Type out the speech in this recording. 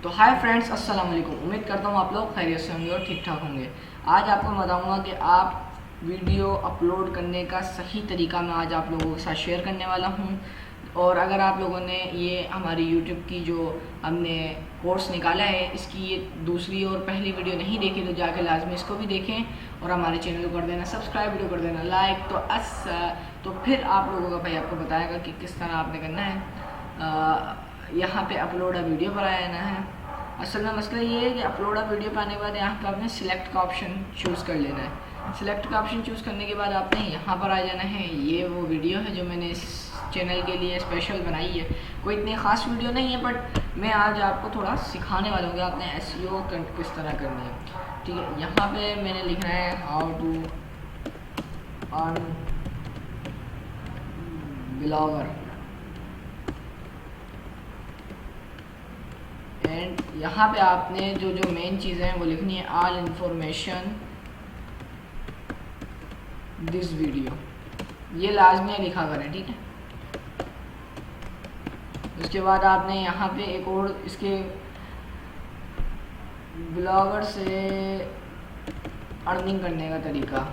तो hi friends, अस्सलाम वालेकुम। उम्मीद करता हूँ आप लोग खैरियत से होंगे और ठीक ठाक होंगे। आज आपको बताऊँगा कि आप वीडियो अपलोड करने का सही तरीका मैं आज आप लोगों के साथ शेयर करने वाला हूँ। और अगर आप लोगों ने ये हमारी यूट्यूब की जो हमने कोर्स निकाला है इसकी ये दूसरी और पहली वीडियो नहीं देखी तो जाके लाजमी इसको भी देखें और हमारे चैनल को कर देना सब्सक्राइब, वीडियो कर देना लाइक। तो फिर आप लोगों का भाई आपको बताएगा कि किस तरह आपने करना है। यहाँ पे अपलोड अ वीडियो पर आना है। असल में मसला ये है कि अपलोड अ वीडियो पर आने के बाद यहाँ पे आपने सिलेक्ट का ऑप्शन चूज़ कर लेना है। सिलेक्ट का ऑप्शन चूज़ करने के बाद आपने यहाँ पर आ जाना है। ये वो वीडियो है जो मैंने इस चैनल के लिए स्पेशल बनाई है। कोई इतनी ख़ास वीडियो नहीं है, बट मैं आज आपको थोड़ा सिखाने वाला हूँ कि आपने एसईओ किस तरह करनी है। ठीक है, यहाँ पे मैंने लिखना है how to earn blogger and यहाँ पे आपने जो जो मेन चीज़ें हैं वो लिखनी है। ऑल इंफॉर्मेशन दिस वीडियो, ये लाजमी लिखा करें, ठीक है। उसके बाद आपने यहाँ पे एक और इसके ब्लॉगर से अर्निंग करने का तरीका